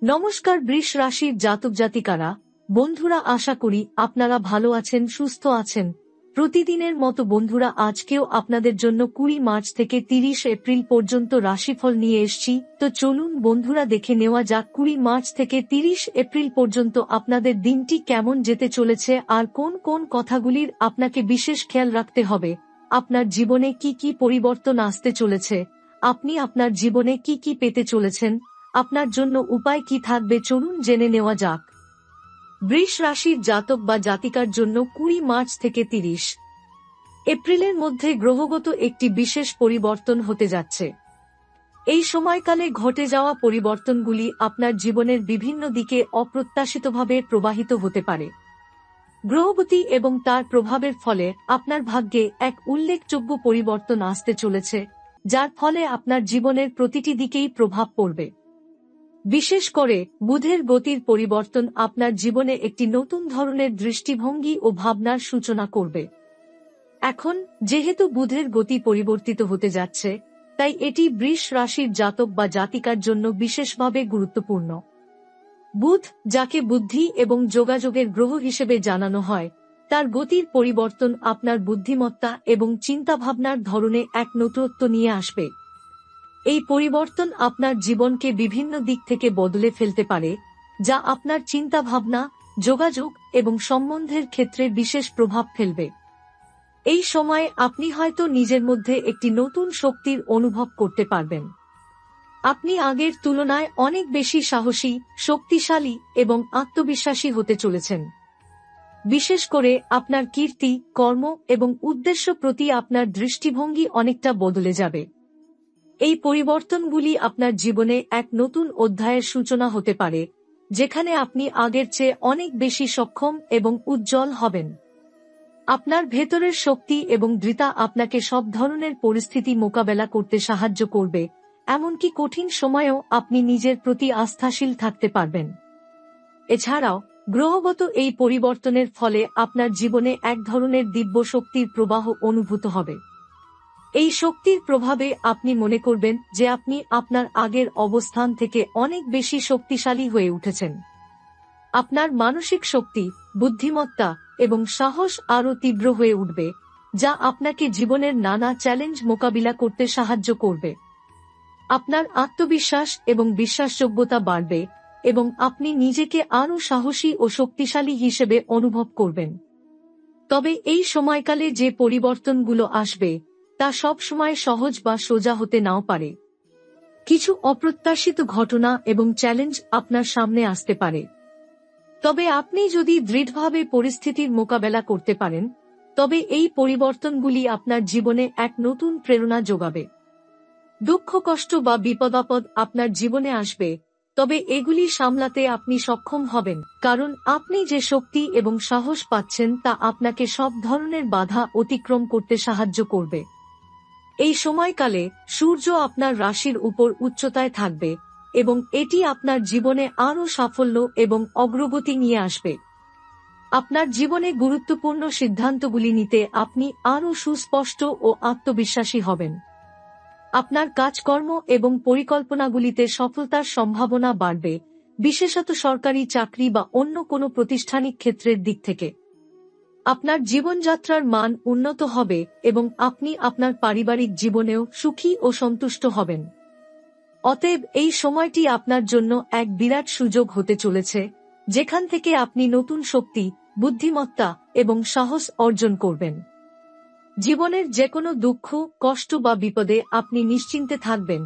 নমস্কার বৃষ রাশির জাতক জাতিকারা, বন্ধুরা, আশা করি আপনারা ভালো আছেন, সুস্থ আছেন। প্রতিদিনের মতো বন্ধুরা, আজকেও আপনাদের জন্য 20 মার্চ থেকে 30 এপ্রিল পর্যন্ত রাশিফল নিয়ে এসেছি। তো চলুন বন্ধুরা, দেখে নেওয়া যাক 20 মার্চ থেকে 30 এপ্রিল পর্যন্ত আপনাদের দিনটি কেমন যেতে চলেছে আর কোন কোন কথাগুলির আপনাকে বিশেষ খেয়াল রাখতে হবে। আপনার জীবনে কি কি পরিবর্তন আসতে চলেছে, আপনি আপনার জীবনে কি কি পেতে চলেছেন, আপনার জন্য উপায় কি থাকবে, চলুন জেনে নেওয়া যাক। বৃষ রাশির জাতক বা জাতিকার জন্য 20 মার্চ থেকে 30 এপ্রিলের মধ্যে গ্রহগত একটি বিশেষ পরিবর্তন হতে যাচ্ছে। এই সময়কালে ঘটে যাওয়া পরিবর্তনগুলি আপনার জীবনের বিভিন্ন দিকে অপ্রত্যাশিতভাবে প্রবাহিত হতে পারে। গ্রহগতি এবং তার প্রভাবের ফলে আপনার ভাগ্যে এক উল্লেখযোগ্য পরিবর্তন আসতে চলেছে, যার ফলে আপনার জীবনের প্রতিটি দিকেই প্রভাব পড়বে। বিশেষ করে বুধের গতির পরিবর্তন আপনার জীবনে একটি নতুন ধরনের দৃষ্টিভঙ্গি ও ভাবনার সূচনা করবে। এখন যেহেতু বুধের গতি পরিবর্তিত হতে যাচ্ছে, তাই এটি বৃষ রাশির জাতক বা জাতিকার জন্য বিশেষভাবে গুরুত্বপূর্ণ। বুধ, যাকে বুদ্ধি এবং যোগাযোগের গ্রহ হিসেবে জানানো হয়, তার গতির পরিবর্তন আপনার বুদ্ধিমত্তা এবং চিন্তাভাবনার ধরনে এক নতুনত্ব নিয়ে আসবে। এই পরিবর্তন আপনার জীবনকে বিভিন্ন দিক থেকে বদলে ফেলতে পারে, যা আপনার চিন্তাভাবনা, যোগাযোগ এবং সম্বন্ধের ক্ষেত্রে বিশেষ প্রভাব ফেলবে। এই সময়ে আপনি হয়তো নিজের মধ্যে একটি নতুন শক্তির অনুভব করতে পারবেন। আপনি আগের তুলনায় অনেক বেশি সাহসী, শক্তিশালী এবং আত্মবিশ্বাসী হতে চলেছেন। বিশেষ করে আপনার কীর্তি, কর্ম এবং উদ্দেশ্য প্রতি আপনার দৃষ্টিভঙ্গি অনেকটা বদলে যাবে। এই পরিবর্তনগুলি আপনার জীবনে এক নতুন অধ্যায়ের সূচনা হতে পারে, যেখানে আপনি আগের চেয়ে অনেক বেশি সক্ষম এবং উজ্জ্বল হবেন। আপনার ভেতরের শক্তি এবং দৃঢ়তা আপনাকে সব ধরনের পরিস্থিতি মোকাবেলা করতে সাহায্য করবে, এমনকি কঠিন সময়েও আপনি নিজের প্রতি আস্থাশীল থাকতে পারবেন। এছাড়াও গ্রহগত এই পরিবর্তনের ফলে আপনার জীবনে এক ধরনের দিব্য শক্তির প্রবাহ অনুভূত হবে। এই শক্তির প্রভাবে আপনি মনে করবেন যে আপনি আপনার আগের অবস্থান থেকে অনেক বেশি শক্তিশালী হয়ে উঠেছেন। আপনার মানসিক শক্তি, বুদ্ধিমত্তা এবং সাহস আরও তীব্র হয়ে উঠবে, যা আপনাকে জীবনের নানা চ্যালেঞ্জ মোকাবিলা করতে সাহায্য করবে। আপনার আত্মবিশ্বাস এবং বিশ্বাসযোগ্যতা বাড়বে এবং আপনি নিজেকে আরও সাহসী ও শক্তিশালী হিসেবে অনুভব করবেন। তবে এই সময়কালে যে পরিবর্তনগুলো আসবে, তা সব সময় সহজ বা সোজা হতে নাও পারে। কিছু অপ্রত্যাশিত ঘটনা এবং চ্যালেঞ্জ আপনার সামনে আসতে পারে। তবে আপনি যদি দৃঢ়ভাবে পরিস্থিতির মোকাবেলা করতে পারেন, তবে এই পরিবর্তনগুলি আপনার জীবনে এক নতুন প্রেরণা যোগাবে। দুঃখ, কষ্ট বা বিপদাপদ আপনার জীবনে আসবে, তবে এগুলি সামলাতে আপনি সক্ষম হবেন, কারণ আপনি যে শক্তি এবং সাহস পাচ্ছেন তা আপনাকে সব ধরনের বাধা অতিক্রম করতে সাহায্য করবে। এই সময়কালে সূর্য আপনার রাশির উপর উচ্চতায় থাকবে এবং এটি আপনার জীবনে আরও সাফল্য এবং অগ্রগতি নিয়ে আসবে। আপনার জীবনে গুরুত্বপূর্ণ সিদ্ধান্তগুলি নিতে আপনি আরও সুস্পষ্ট ও আত্মবিশ্বাসী হবেন। আপনার কাজকর্ম এবং পরিকল্পনাগুলিতে সফলতার সম্ভাবনা বাড়বে, বিশেষত সরকারি চাকরি বা অন্য কোনো প্রাতিষ্ঠানিক ক্ষেত্রের দিক থেকে। আপনার জীবনযাত্রার মান উন্নত হবে এবং আপনি আপনার পারিবারিক জীবনেও সুখী ও সন্তুষ্ট হবেন। অতএব এই সময়টি আপনার জন্য এক বিরাট সুযোগ হতে চলেছে, যেখান থেকে আপনি নতুন শক্তি, বুদ্ধিমত্তা এবং সাহস অর্জন করবেন। জীবনের যেকোনো দুঃখ, কষ্ট বা বিপদে আপনি নিশ্চিন্তে থাকবেন,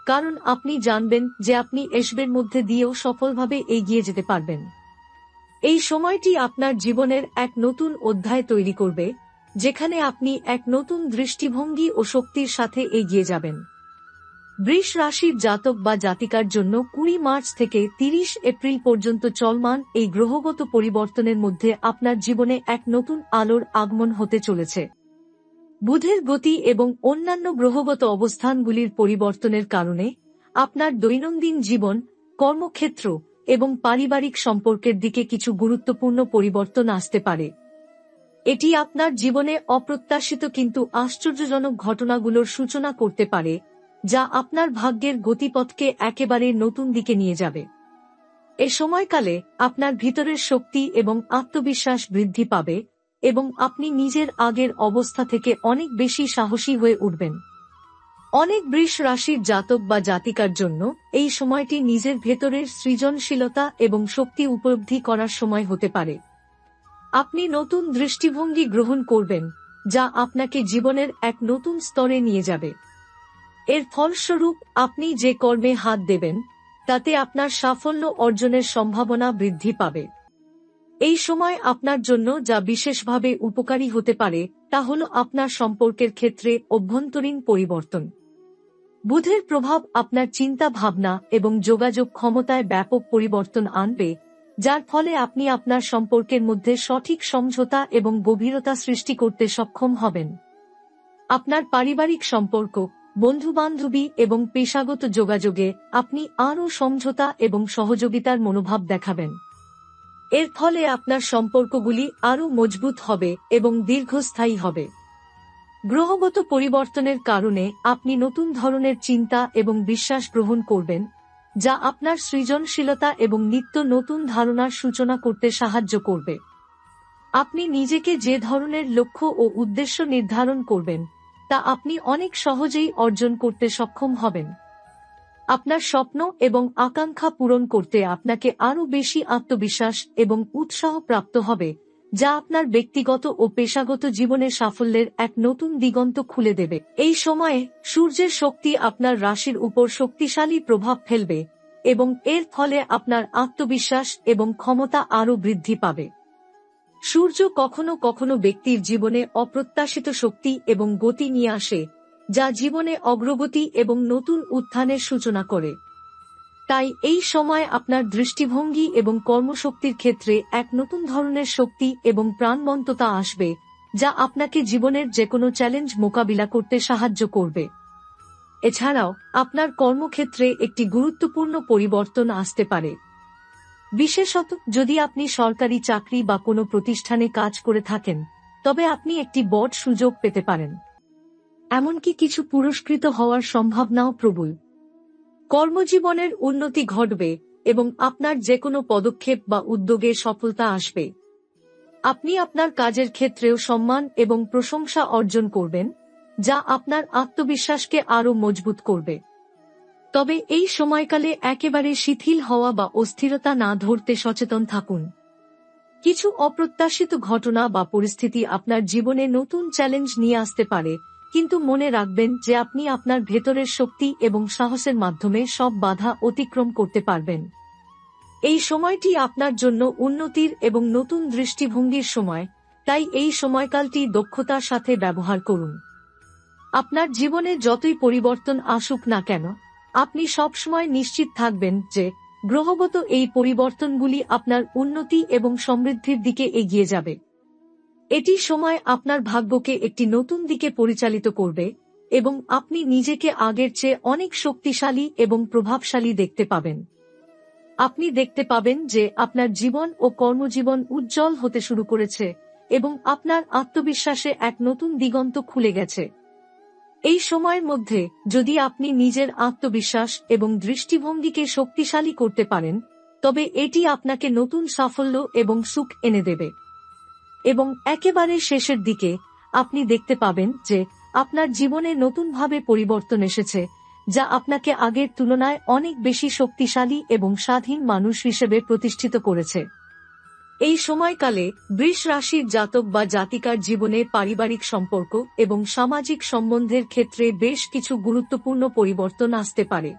কারণ আপনি জানবেন যে আপনি এসবের মধ্যে দিয়েও সফলভাবে এগিয়ে যেতে পারবেন। এই সময়টি আপনার জীবনের এক নতুন অধ্যায় তৈরি করবে, যেখানে আপনি এক নতুন দৃষ্টিভঙ্গি ও শক্তির সাথে এগিয়ে যাবেন। বৃষ রাশির জাতক বা জাতিকার জন্য 20 মার্চ থেকে 30 এপ্রিল পর্যন্ত চলমান এই গ্রহগত পরিবর্তনের মধ্যে আপনার জীবনে এক নতুন আলোর আগমন হতে চলেছে। বুধের গতি এবং অন্যান্য গ্রহগত অবস্থানগুলির পরিবর্তনের কারণে আপনার দৈনন্দিন জীবন, কর্মক্ষেত্র এবং পারিবারিক সম্পর্কের দিকে কিছু গুরুত্বপূর্ণ পরিবর্তন আসতে পারে। এটি আপনার জীবনে অপ্রত্যাশিত কিন্তু আশ্চর্যজনক ঘটনাগুলোর সূচনা করতে পারে, যা আপনার ভাগ্যের গতিপথকে একেবারে নতুন দিকে নিয়ে যাবে। এ সময়কালে আপনার ভিতরের শক্তি এবং আত্মবিশ্বাস বৃদ্ধি পাবে এবং আপনি নিজের আগের অবস্থা থেকে অনেক বেশি সাহসী হয়ে উঠবেন। অনেক বৃষ রাশির জাতক বা জাতিকার জন্য এই সময়টি নিজের ভেতরের সৃজনশীলতা এবং শক্তি উপলব্ধি করার সময় হতে পারে। আপনি নতুন দৃষ্টিভঙ্গি গ্রহণ করবেন, যা আপনাকে জীবনের এক নতুন স্তরে নিয়ে যাবে। এর ফলস্বরূপ আপনি যে কর্মে হাত দেবেন তাতে আপনার সাফল্য অর্জনের সম্ভাবনা বৃদ্ধি পাবে। এই সময় আপনার জন্য যা বিশেষভাবে উপকারী হতে পারে তা হল আপনার সম্পর্কের ক্ষেত্রে অভ্যন্তরীণ পরিবর্তন। বুধের প্রভাব আপনার চিন্তা ভাবনা এবং যোগাযোগ ক্ষমতায় ব্যাপক পরিবর্তন আনবে, যার ফলে আপনি আপনার সম্পর্কের মধ্যে সঠিক সমঝোতা এবং গভীরতা সৃষ্টি করতে সক্ষম হবেন। আপনার পারিবারিক সম্পর্ক, বন্ধুবান্ধবী এবং পেশাগত যোগাযোগে আপনি আরও সমঝোতা এবং সহযোগিতার মনোভাব দেখাবেন। এর ফলে আপনার সম্পর্কগুলি আরও মজবুত হবে এবং দীর্ঘস্থায়ী হবে। গ্রহগত পরিবর্তনের কারণে আপনি নতুন ধরনের চিন্তা এবং বিশ্বাস গ্রহণ করবেন, যা আপনার সৃজনশীলতা এবং নিত্য নতুন ধারণার সূচনা করতে সাহায্য করবে। আপনি নিজেকে যে ধরনের লক্ষ্য ও উদ্দেশ্য নির্ধারণ করবেন তা আপনি অনেক সহজেই অর্জন করতে সক্ষম হবেন। আপনার স্বপ্ন এবং আকাঙ্ক্ষা পূরণ করতে আপনাকে আরও বেশি আত্মবিশ্বাস এবং উৎসাহ প্রাপ্ত হবে, যা আপনার ব্যক্তিগত ও পেশাগত জীবনে সাফল্যের এক নতুন দিগন্ত খুলে দেবে। এই সময়ে সূর্যের শক্তি আপনার রাশির উপর শক্তিশালী প্রভাব ফেলবে এবং এর ফলে আপনার আত্মবিশ্বাস এবং ক্ষমতা আরও বৃদ্ধি পাবে। সূর্য কখনো কখনো ব্যক্তির জীবনে অপ্রত্যাশিত শক্তি এবং গতি নিয়ে আসে, যা জীবনে অগ্রগতি এবং নতুন উত্থানের সূচনা করে। তাই এই সময় আপনার দৃষ্টিভঙ্গি এবং কর্মশক্তির ক্ষেত্রে এক নতুন ধরনের শক্তি এবং প্রাণবন্ততা আসবে, যা আপনাকে জীবনের যেকোনো চ্যালেঞ্জ মোকাবিলা করতে সাহায্য করবে। এছাড়াও আপনার কর্মক্ষেত্রে একটি গুরুত্বপূর্ণ পরিবর্তন আসতে পারে। বিশেষত যদি আপনি সরকারি চাকরি বা কোনো প্রতিষ্ঠানে কাজ করে থাকেন, তবে আপনি একটি বড় সুযোগ পেতে পারেন। এমনকি কিছু পুরস্কৃত হওয়ার সম্ভাবনাও প্রবল। কর্মজীবনের উন্নতি ঘটবে এবং আপনার যেকোনো পদক্ষেপ বা উদ্যোগে সফলতা আসবে। আপনি আপনার কাজের ক্ষেত্রেও সম্মান এবং প্রশংসা অর্জন করবেন, যা আপনার আত্মবিশ্বাসকে আরও মজবুত করবে। তবে এই সময়কালে একেবারে শিথিল হওয়া বা অস্থিরতা না ধরতে সচেতন থাকুন। কিছু অপ্রত্যাশিত ঘটনা বা পরিস্থিতি আপনার জীবনে নতুন চ্যালেঞ্জ নিয়ে আসতে পারে, কিন্তু মনে রাখবেন যে আপনি আপনার ভেতরের শক্তি এবং সাহসের মাধ্যমে সব বাধা অতিক্রম করতে পারবেন। এই সময়টি আপনার জন্য উন্নতির এবং নতুন দৃষ্টিভঙ্গির সময়, তাই এই সময়কালটি দক্ষতার সাথে ব্যবহার করুন। আপনার জীবনে যতই পরিবর্তন আসুক না কেন, আপনি সবসময় নিশ্চিত থাকবেন যে গ্রহগত এই পরিবর্তনগুলি আপনার উন্নতি এবং সমৃদ্ধির দিকে এগিয়ে যাবে। এটি সময় আপনার ভাগ্যকে একটি নতুন দিকে পরিচালিত করবে এবং আপনি নিজেকে আগের চেয়ে অনেক শক্তিশালী এবং প্রভাবশালী দেখতে পাবেন। আপনি দেখতে পাবেন যে আপনার জীবন ও কর্মজীবন উজ্জ্বল হতে শুরু করেছে এবং আপনার আত্মবিশ্বাসে এক নতুন দিগন্ত খুলে গেছে। এই সময়ের মধ্যে যদি আপনি নিজের আত্মবিশ্বাস এবং দৃষ্টিভঙ্গিকে শক্তিশালী করতে পারেন, তবে এটি আপনাকে নতুন সাফল্য এবং সুখ এনে দেবে। এবং একেবারে শেষের দিকে আপনি দেখতে পাবেন যে আপনার জীবনে নতুনভাবে পরিবর্তন এসেছে, যা আপনাকে আগের তুলনায় অনেক বেশি শক্তিশালী এবং স্বাধীন মানুষ হিসেবে প্রতিষ্ঠিত করেছে। এই সময়কালে বৃষ রাশির জাতক বা জাতিকার জীবনে পারিবারিক সম্পর্ক এবং সামাজিক সম্বন্ধের ক্ষেত্রে বেশ কিছু গুরুত্বপূর্ণ পরিবর্তন আসতে পারে।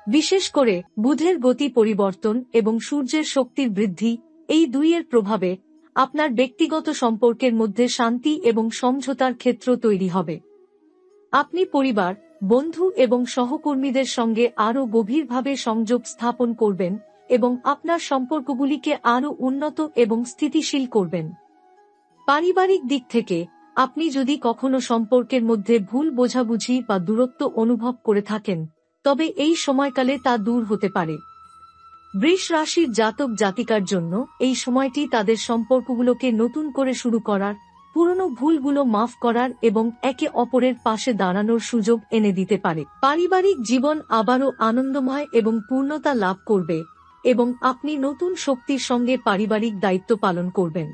বিশেষ করে বুধের গতি পরিবর্তন এবং সূর্যের শক্তির বৃদ্ধি, এই দুইয়ের প্রভাবে আপনার ব্যক্তিগত সম্পর্কের মধ্যে শান্তি এবং সমঝোতার ক্ষেত্র তৈরি হবে। আপনি পরিবার, বন্ধু এবং সহকর্মীদের সঙ্গে আরও গভীরভাবে সংযোগ স্থাপন করবেন এবং আপনার সম্পর্কগুলিকে আরও উন্নত এবং স্থিতিশীল করবেন। পারিবারিক দিক থেকে আপনি যদি কখনো সম্পর্কের মধ্যে ভুল বোঝাবুঝি বা দূরত্ব অনুভব করে থাকেন, তবে এই সময়কালে তা দূর হতে পারে। বৃষ রাশির জাতক জাতিকার জন্য এই সময়টি তাদের সম্পর্কগুলোকে নতুন করে শুরু করার, পুরনো ভুলগুলো মাফ করার এবং একে অপরের পাশে দাঁড়ানোর সুযোগ এনে দিতে পারে। পারিবারিক জীবন আবারও আনন্দময় এবং পূর্ণতা লাভ করবে এবং আপনি নতুন শক্তির সঙ্গে পারিবারিক দায়িত্ব পালন করবেন।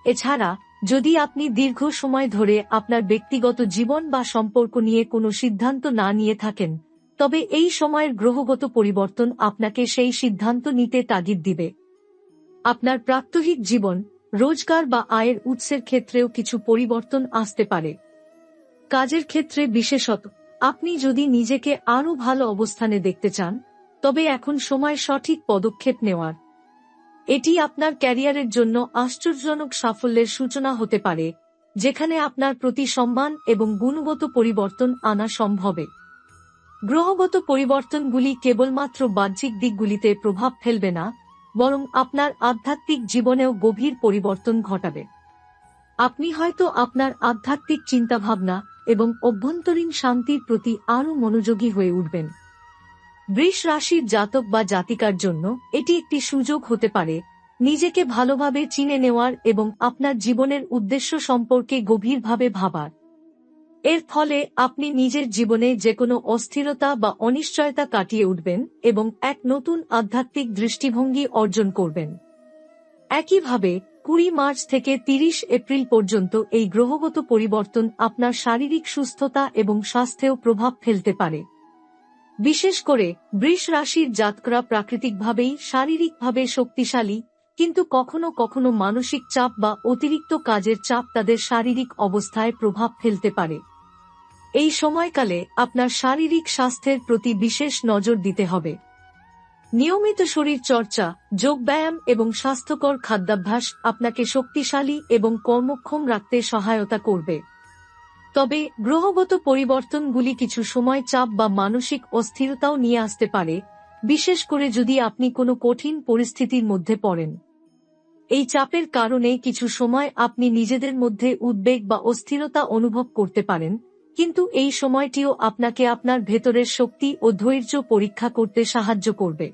এছাড়া যদি আপনি দীর্ঘ সময় ধরে আপনার ব্যক্তিগত জীবন বা সম্পর্ক নিয়ে কোনো সিদ্ধান্ত না নিয়ে থাকেন, তবে এই সময়ের গ্রহগত পরিবর্তন আপনাকে সেই সিদ্ধান্ত নিতে তাগিদ দিবে। আপনার প্রাত্যহিক জীবন, রোজগার বা আয়ের উৎসের ক্ষেত্রেও কিছু পরিবর্তন আসতে পারে। কাজের ক্ষেত্রে বিশেষত আপনি যদি নিজেকে আরও ভালো অবস্থানে দেখতে চান, তবে এখন সময় সঠিক পদক্ষেপ নেওয়ার। এটি আপনার ক্যারিয়ারের জন্য আশ্চর্যজনক সাফল্যের সূচনা হতে পারে, যেখানে আপনার প্রতি সম্মান এবং গুণগত পরিবর্তন আনা সম্ভবে। গ্রহগত পরিবর্তনগুলি কেবলমাত্র বাহ্যিক দিকগুলিতে প্রভাব ফেলবে না, বরং আপনার আধ্যাত্মিক জীবনেও গভীর পরিবর্তন ঘটাবে। আপনি হয়তো আপনার আধ্যাত্মিক চিন্তাভাবনা এবং অভ্যন্তরীণ শান্তির প্রতি আরও মনোযোগী হয়ে উঠবেন। বৃষ রাশির জাতক বা জাতিকার জন্য এটি একটি সুযোগ হতে পারে নিজেকে ভালোভাবে চিনে নেওয়ার এবং আপনার জীবনের উদ্দেশ্য সম্পর্কে গভীরভাবে ভাবার। এর ফলে আপনি নিজের জীবনে যেকোনো অস্থিরতা বা অনিশ্চয়তা কাটিয়ে উঠবেন এবং এক নতুন আধ্যাত্মিক দৃষ্টিভঙ্গি অর্জন করবেন। একইভাবে 20 মার্চ থেকে 30 এপ্রিল পর্যন্ত এই গ্রহগত পরিবর্তন আপনার শারীরিক সুস্থতা এবং স্বাস্থ্যেও প্রভাব ফেলতে পারে। বিশেষ করে বৃষ রাশির জাতকরা প্রাকৃতিকভাবেই শারীরিকভাবে শক্তিশালী, কিন্তু কখনো কখনো মানসিক চাপ বা অতিরিক্ত কাজের চাপ তাদের শারীরিক অবস্থায় প্রভাব ফেলতে পারে। এই সময়কালে আপনার শারীরিক স্বাস্থ্যের প্রতি বিশেষ নজর দিতে হবে। নিয়মিত শরীর চর্চা, যোগব্যায়াম এবং স্বাস্থ্যকর খাদ্যাভ্যাস আপনাকে শক্তিশালী এবং কর্মক্ষম রাখতে সহায়তা করবে। তবে গ্রহগত পরিবর্তনগুলি কিছু সময় চাপ বা মানসিক অস্থিরতাও নিয়ে আসতে পারে, বিশেষ করে যদি আপনি কোনো কঠিন পরিস্থিতির মধ্যে পড়েন। এই চাপের কারণে কিছু সময় আপনি নিজেদের মধ্যে উদ্বেগ বা অস্থিরতা অনুভব করতে পারেন, কিন্তু এই সময়টিও আপনাকে আপনার ভেতরের শক্তি ও ধৈর্য পরীক্ষা করতে সাহায্য করবে।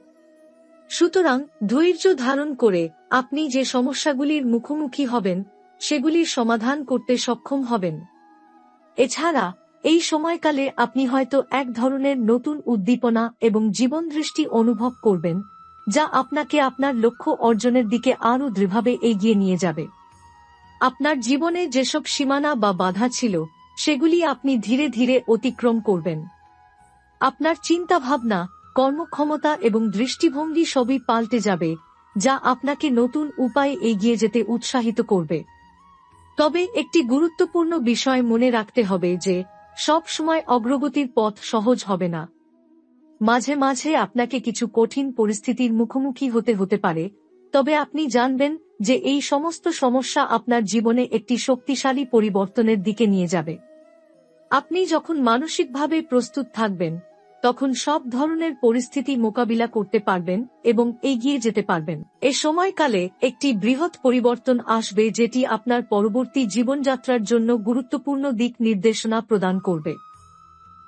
সুতরাং ধৈর্য ধারণ করে আপনি যে সমস্যাগুলির মুখোমুখি হবেন, সেগুলির সমাধান করতে সক্ষম হবেন। এছাড়া এই সময়কালে আপনি হয়তো এক ধরনের নতুন উদ্দীপনা এবং জীবনদৃষ্টি অনুভব করবেন, যা আপনাকে আপনার লক্ষ্য অর্জনের দিকে আরও দৃঢ়ভাবে এগিয়ে নিয়ে যাবে। আপনার জীবনে যেসব সীমানা বা বাধা ছিল, সেগুলি আপনি ধীরে ধীরে অতিক্রম করবেন। আপনার চিন্তাভাবনা, কর্মক্ষমতা এবং দৃষ্টিভঙ্গি সবই পাল্টে যাবে, যা আপনাকে নতুন উপায়ে এগিয়ে যেতে উৎসাহিত করবে। তবে একটি গুরুত্বপূর্ণ বিষয় মনে রাখতে হবে যে সব সময় অগ্রগতির পথ সহজ হবে না। মাঝে মাঝে আপনাকে কিছু কঠিন পরিস্থিতির মুখোমুখি হতে পারে, তবে আপনি জানবেন যে এই সমস্ত সমস্যা আপনার জীবনে একটি শক্তিশালী পরিবর্তনের দিকে নিয়ে যাবে। আপনি যখন মানসিকভাবে প্রস্তুত থাকবেন, তখন সব ধরনের পরিস্থিতি মোকাবিলা করতে পারবেন এবং এগিয়ে যেতে পারবেন। এ সময়কালে একটি বৃহৎ পরিবর্তন আসবে, যেটি আপনার পরবর্তী জীবনযাত্রার জন্য গুরুত্বপূর্ণ দিক নির্দেশনা প্রদান করবে।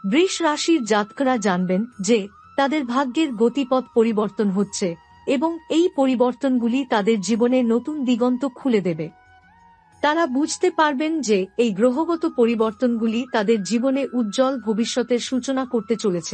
বৃষ রাশির জাতকরা জানবেন যে তাদের ভাগ্যের গতিপথ পরিবর্তন হচ্ছে এবং এই পরিবর্তনগুলি তাদের জীবনে নতুন দিগন্ত খুলে দেবে। তারা বুঝতে পারবেন যে এই গ্রহগত পরিবর্তনগুলি তাদের জীবনে উজ্জ্বল ভবিষ্যতের সূচনা করতে চলেছে।